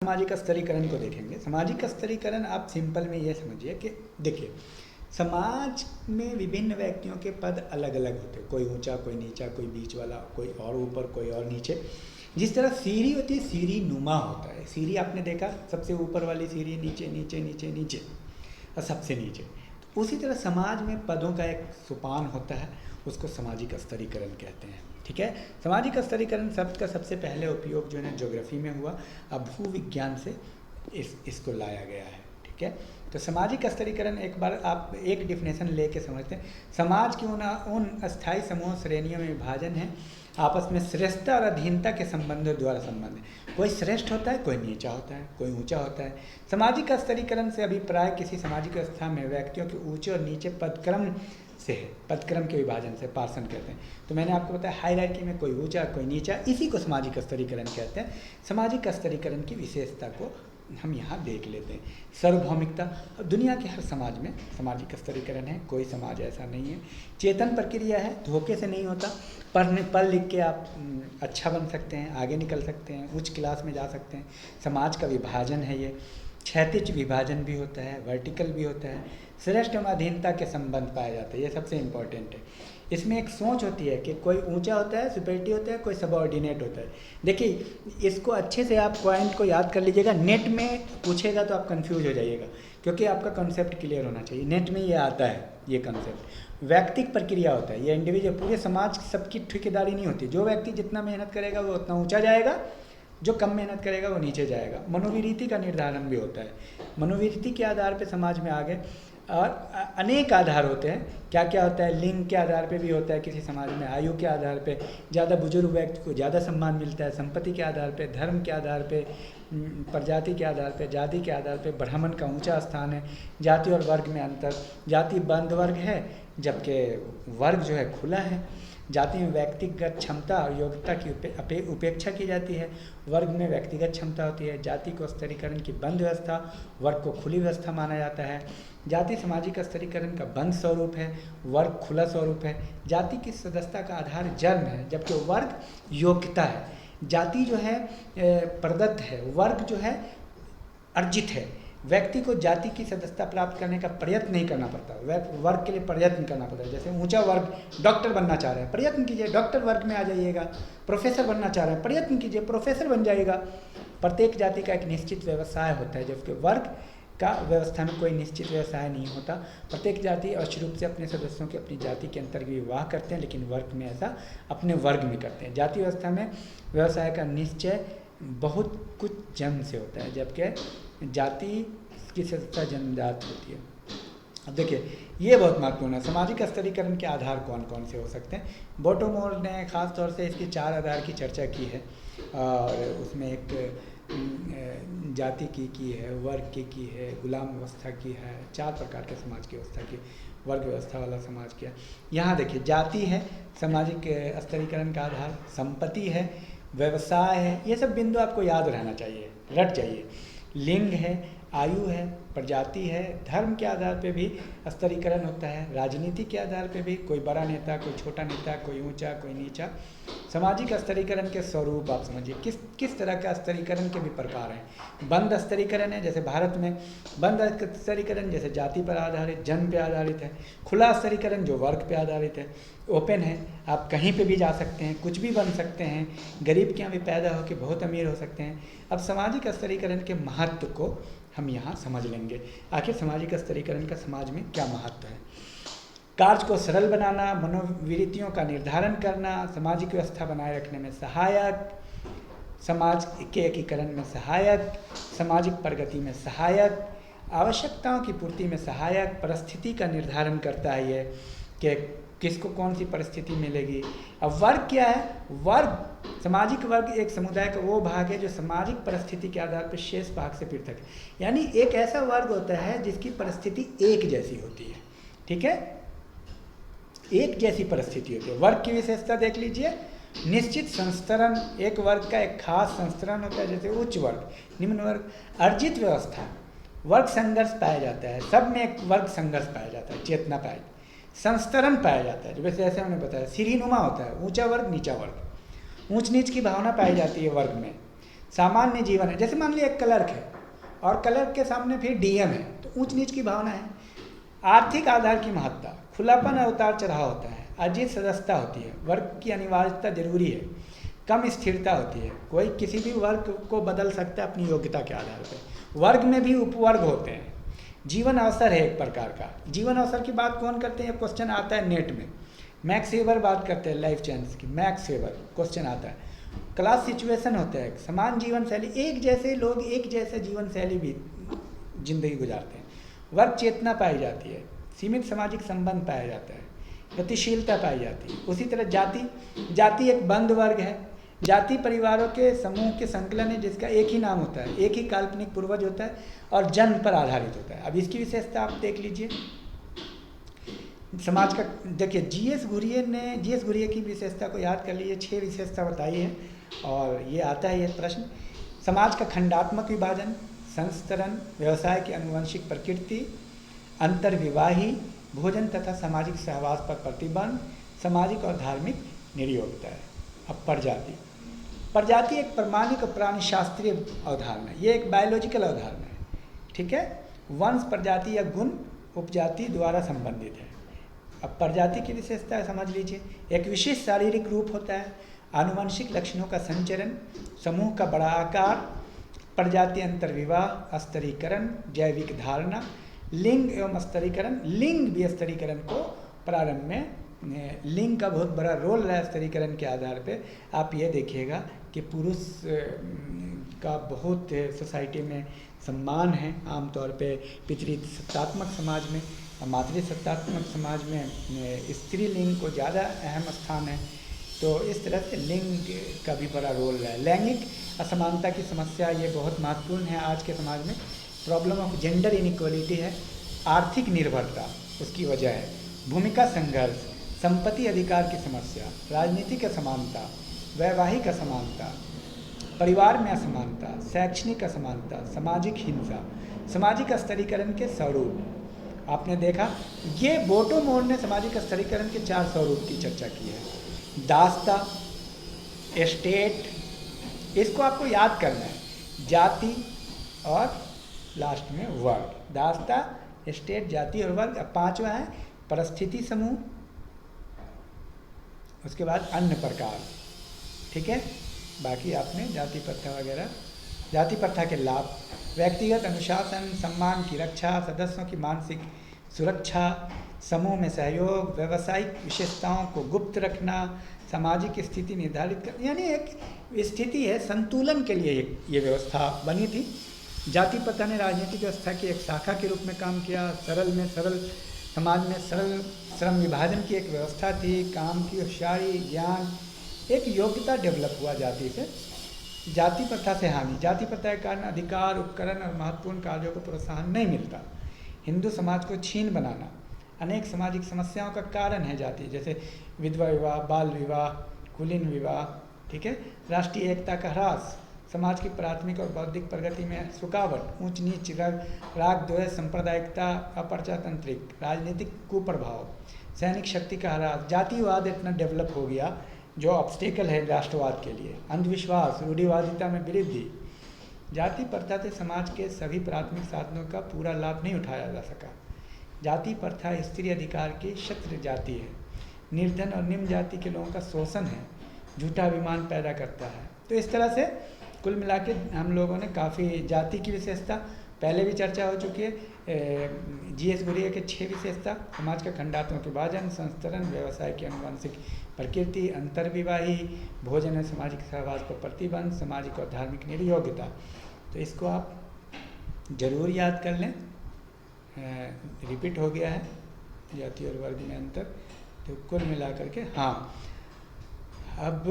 सामाजिक स्तरीकरण को देखेंगे। सामाजिक स्तरीकरण आप सिंपल में ये समझिए कि देखिए, समाज में विभिन्न व्यक्तियों के पद अलग अलग होते हैं, कोई ऊंचा, कोई नीचा, कोई बीच वाला, कोई और ऊपर, कोई और नीचे। जिस तरह सीढ़ी होती है, सीढ़ी नुमा होता है। सीढ़ी आपने देखा, सबसे ऊपर वाली सीढ़ी नीचे नीचे नीचे नीचे और सबसे नीचे। तो उसी तरह समाज में पदों का एक सोपान होता है, उसको सामाजिक स्तरीकरण कहते हैं। ठीक है। सामाजिक स्तरीकरण शब्द का सबसे पहले उपयोग जो है ज्योग्राफी में हुआ, अब भूविज्ञान से इसको लाया गया है। ठीक है। तो सामाजिक स्तरीकरण एक बार आप एक डिफिनेशन लेके समझते हैं। समाज के उन अस्थायी समूह श्रेणियों में विभाजन है, आपस में श्रेष्ठता और अधीनता के संबंधों द्वारा संबंध है। कोई श्रेष्ठ होता है, कोई नीचा होता है, कोई ऊंचा होता है। सामाजिक स्तरीकरण से अभिप्राय किसी सामाजिक व्यवस्था में व्यक्तियों के ऊंचे और नीचे पदक्रम से है, पदक्रम के विभाजन से, पार्सन कहते हैं। तो मैंने आपको बताया हायरार्की में कोई ऊंचा, कोई नीचा, इसी को सामाजिक स्तरीकरण कहते हैं। सामाजिक स्तरीकरण की विशेषता को हम यहाँ देख लेते हैं। सार्वभौमिकता, दुनिया के हर समाज में सामाजिक स्तरीकरण है, कोई समाज ऐसा नहीं है। चेतन प्रक्रिया है, धोखे से नहीं होता। पढ़ लिख के आप अच्छा बन सकते हैं, आगे निकल सकते हैं, उच्च क्लास में जा सकते हैं। समाज का विभाजन है ये, क्षैतिज विभाजन भी होता है, वर्टिकल भी होता है। श्रेष्ठ एवं अधीनता के संबंध पाए जाते हैं, ये सबसे इम्पोर्टेंट है। इसमें एक सोच होती है कि कोई ऊंचा होता है, सुपेरिटी होता है, कोई सबऑर्डिनेट होता है। देखिए, इसको अच्छे से आप पॉइंट को याद कर लीजिएगा। नेट में पूछेगा तो आप कंफ्यूज हो जाइएगा, क्योंकि आपका कॉन्सेप्ट क्लियर होना चाहिए। नेट में ये आता है, ये कॉन्सेप्ट व्यक्तिक प्रक्रिया होता है, ये इंडिविजुअल, पूरे समाज सबकी ठेकेदारी नहीं होती। जो व्यक्ति जितना मेहनत करेगा वो उतना ऊंचा जाएगा, जो कम मेहनत करेगा वो नीचे जाएगा। मनोवृत्ति का निर्धारण भी होता है, मनोवृत्ति के आधार पर समाज में आगे, और अनेक आधार होते हैं। क्या क्या होता है, लिंग के आधार पे भी होता है किसी समाज में, आयु के आधार पे, ज़्यादा बुजुर्ग व्यक्ति को ज़्यादा सम्मान मिलता है, संपत्ति के आधार पे, धर्म के आधार पे, प्रजाति के आधार पे, जाति के आधार पे ब्राह्मण का ऊंचा स्थान है। जाति और वर्ग में अंतर, जाति बंद वर्ग है, जबकि वर्ग जो है खुला है। जाति में व्यक्तिगत क्षमता और योग्यता की उपेक्षा की जाती है, वर्ग में व्यक्तिगत क्षमता होती है। जाति को स्तरीकरण की बंद व्यवस्था, वर्ग को खुली व्यवस्था माना जाता है। जाति सामाजिक स्तरीकरण का बंद स्वरूप है, वर्ग खुला स्वरूप है। जाति की सदस्यता का आधार जन्म है, जबकि वर्ग योग्यता है। जाति जो है प्रदत्त है, वर्ग जो है अर्जित है। व्यक्ति को जाति की सदस्यता प्राप्त करने का प्रयत्न नहीं करना पड़ता, वर्ग के लिए प्रयत्न करना पड़ता है। जैसे ऊंचा वर्ग डॉक्टर बनना चाह रहा है, प्रयत्न कीजिए, डॉक्टर वर्ग में आ जाइएगा। प्रोफेसर बनना चाह रहा है, प्रयत्न कीजिए, प्रोफेसर बन जाएगा। प्रत्येक जाति का एक निश्चित व्यवसाय होता है, जबकि वर्ग का व्यवस्था में कोई निश्चित व्यवसाय नहीं होता। प्रत्येक जाति अवश्य रूप से अपने सदस्यों के अपनी जाति के अंतर्गत विवाह करते हैं, लेकिन वर्ग में ऐसा अपने वर्ग में करते हैं। जाति व्यवस्था में व्यवसाय का निश्चय बहुत कुछ जन्म से होता है, जबकि जाति की सदस्यता जन्मजात होती है। अब देखिए, ये बहुत महत्वपूर्ण है। सामाजिक स्तरीकरण के आधार कौन कौन से हो सकते हैं? बोटोमोर ने खास तौर से इसके 4 आधार की चर्चा की है, और उसमें एक जाति की है, वर्ग की है, गुलाम व्यवस्था की है, 4 प्रकार के समाज की व्यवस्था की, वर्ग व्यवस्था वाला समाज किया। यहाँ देखिए, जाति है सामाजिक स्तरीकरण का आधार, संपत्ति है, व्यवसाय है, ये सब बिंदु आपको याद रहना चाहिए, रट जाइए। लिंग है, आयु है, प्रजाति है, धर्म के आधार पे भी स्तरीकरण होता है, राजनीति के आधार पे भी, कोई बड़ा नेता, कोई छोटा नेता, कोई ऊंचा, कोई नीचा। सामाजिक स्तरीकरण के स्वरूप आप समझिए, किस तरह का स्तरीकरण के भी प्रकार हैं। बंद स्तरीकरण है, जैसे भारत में बंद स्तरीकरण जैसे जाति पर आधारित, जन्म पे आधारित है। खुला स्तरीकरण जो वर्ग पे आधारित है, ओपन है, आप कहीं पे भी जा सकते हैं, कुछ भी बन सकते हैं, गरीब के यहाँ भी पैदा होकर बहुत अमीर हो सकते हैं। अब सामाजिक स्तरीकरण के महत्व को हम यहाँ समझ लेंगे। आखिर सामाजिक स्तरीकरण का समाज में क्या महत्व है? कार्य को सरल बनाना, मनोवृत्तियों का निर्धारण करना, सामाजिक व्यवस्था बनाए रखने में सहायक, समाज के एकीकरण में सहायक, सामाजिक प्रगति में सहायक, आवश्यकताओं की पूर्ति में सहायक, परिस्थिति का निर्धारण करता है ये कि किसको कौन सी परिस्थिति मिलेगी। अब वर्ग क्या है? वर्ग, सामाजिक वर्ग एक समुदाय का वो भाग है जो सामाजिक परिस्थिति के आधार पर शेष भाग से पृथक है। यानी एक ऐसा वर्ग होता है जिसकी परिस्थिति एक जैसी होती है। ठीक है, एक जैसी परिस्थिति होती है। वर्ग की विशेषता देख लीजिए, निश्चित संस्तरण, एक वर्ग का एक खास संस्तरण होता है, जैसे उच्च वर्ग, निम्न वर्ग। अर्जित व्यवस्था, वर्ग संघर्ष पाया जाता है, सब में एक वर्ग संघर्ष पाया जाता है, चेतना पाया, संस्तरण पाया जाता है, जैसे हमने बताया सीढ़ी नुमा होता है, ऊंचा वर्ग नीचा वर्ग, ऊंच नीच की भावना पाई जाती है वर्ग में। सामान्य जीवन है, जैसे मान लीजिए एक क्लर्क है और क्लर्क के सामने फिर डीएम है, तो ऊंच नीच की भावना है। आर्थिक आधार की महत्ता, खुलापन और उतार चढ़ाव होता है, अजीत सदस्यता होती है, वर्ग की अनिवार्यता जरूरी है, कम स्थिरता होती है, कोई किसी भी वर्ग को बदल सकता है अपनी योग्यता के आधार पर। वर्ग में भी उपवर्ग होते हैं। जीवन अवसर है एक प्रकार का। जीवन अवसर की बात कौन करते हैं, क्वेश्चन आता है नेट में। मैक्स वेबर बात करते हैं लाइफ चांस की, मैक्स वेबर क्वेश्चन आता है। क्लास सिचुएशन होता है, समान जीवन शैली, एक जैसे लोग एक जैसे जीवन शैली भी जिंदगी गुजारते हैं। वर्ग चेतना पाई जाती है, सीमित सामाजिक संबंध पाया जाता है, गतिशीलता पाई जाती है। उसी तरह जाति एक बंद वर्ग है। जाति परिवारों के समूह के संकलन है जिसका एक ही नाम होता है, एक ही काल्पनिक पूर्वज होता है और जन्म पर आधारित होता है। अब इसकी विशेषता आप देख लीजिए, समाज का देखिए जीएस घुरिये की विशेषता को याद कर लीजिए, 6 विशेषता बताई है और ये आता है ये प्रश्न। समाज का खंडात्मक विभाजन, संस्तरण, व्यवसाय की अनुवंशिक प्रकृति, अंतर्विवाही, भोजन तथा सामाजिक सहवास पर प्रतिबंध, सामाजिक और धार्मिक निरयोग्यता है। अब प्रजाति एक प्रमाणिक और प्राणीशास्त्रीय अवधारणा है, ये एक बायोलॉजिकल अवधारणा है, ठीक है। वंश, प्रजाति या गुण उपजाति द्वारा संबंधित है। अब प्रजाति की विशेषता समझ लीजिए, एक विशेष शारीरिक रूप होता है, आनुवंशिक लक्षणों का संचरण, समूह का बड़ा आकार, प्रजाति अंतर्विवाह, स्तरीकरण, जैविक धारणा, लिंग एवं स्तरीकरण। लिंग भी स्तरीकरण को प्रारंभ में, लिंग का बहुत बड़ा रोल रहा है स्तरीकरण के आधार पे। आप ये देखिएगा कि पुरुष का बहुत सोसाइटी में सम्मान है, आमतौर पे पितृसत्तात्मक समाज में, मातृसत्तात्मक समाज में स्त्री लिंग को ज़्यादा अहम स्थान है। तो इस तरह से लिंग का भी बड़ा रोल रहा है। लैंगिक असमानता की समस्या ये बहुत महत्वपूर्ण है आज के समाज में। प्रॉब्लम ऑफ जेंडर इनइक्वलिटी है। आर्थिक निर्भरता उसकी वजह है। भूमिका संघर्ष, संपत्ति अधिकार की समस्या, राजनीतिक असमानता, वैवाहिक असमानता, परिवार में असमानता, शैक्षणिक असमानता, सामाजिक हिंसा, सामाजिक स्तरीकरण के स्वरूप। आपने देखा ये बोटो मोर ने सामाजिक स्तरीकरण के 4 स्वरूप की चर्चा की है। दास्ता, स्टेट, इसको आपको याद करना है, जाति और लास्ट में वर्ग। दास्ता, स्टेट, जाति और वर्ग। अब 5वां है परिस्थिति समूह, उसके बाद अन्य प्रकार, ठीक है। बाकी आपने जाति प्रथा वगैरह, जाति प्रथा के लाभ, व्यक्तिगत अनुशासन, सम्मान की रक्षा, सदस्यों की मानसिक सुरक्षा, समूह में सहयोग, व्यावसायिक विशेषताओं को गुप्त रखना, सामाजिक स्थिति निर्धारित कर, यानी एक स्थिति है, संतुलन के लिए ये व्यवस्था बनी थी। जाति प्रथा ने राजनीतिक व्यवस्था की एक शाखा के रूप में काम किया। सरल समाज में सरल श्रम विभाजन की एक व्यवस्था थी। काम की होशियारी, ज्ञान, एक योग्यता डेवलप हुआ जाति से। जाति प्रथा से हानि, जाति प्रथा के कारण अधिकार, उपकरण और महत्वपूर्ण कार्यों को प्रोत्साहन नहीं मिलता। हिंदू समाज को छीन बनाना, अनेक सामाजिक समस्याओं का कारण है जाति, जैसे विधवा विवाह, बाल विवाह, कुलीन विवाह, ठीक है। राष्ट्रीय एकता का ह्रास, समाज की प्राथमिक और बौद्धिक प्रगति में रुकावट, ऊंच नीच, राग द्वेष, सांप्रदायिकता, अपरजातंत्रिक, राजनीतिक कुप्रभाव, सैनिक शक्ति का ह्रास। जातिवाद इतना डेवलप हो गया जो ऑब्स्टेकल है राष्ट्रवाद के लिए। अंधविश्वास, रूढ़िवादिता में वृद्धि। जाति प्रथा से समाज के सभी प्राथमिक साधनों का पूरा लाभ नहीं उठाया जा सका। जाति प्रथा स्त्री अधिकार की शत्र जाति है। निर्धन और निम्न जाति के लोगों का शोषण है, झूठा अभिमान पैदा करता है। तो इस तरह से कुल मिला के हम लोगों ने काफ़ी जाति की विशेषता पहले भी चर्चा हो चुकी है। जीएस घुरिये के 6 विशेषता, समाज का खंडात्मक विभाजन, संस्तरण, व्यवसाय की अनुवांशिक प्रकृति, अंतर्विवाही, भोजन और सामाजिक सहवास पर प्रतिबंध, सामाजिक और धार्मिक निरयोग्यता। तो इसको आप जरूर याद कर लें। रिपीट हो गया है जाति और वर्ग में अंतर। तो कुल मिला करके हाँ, अब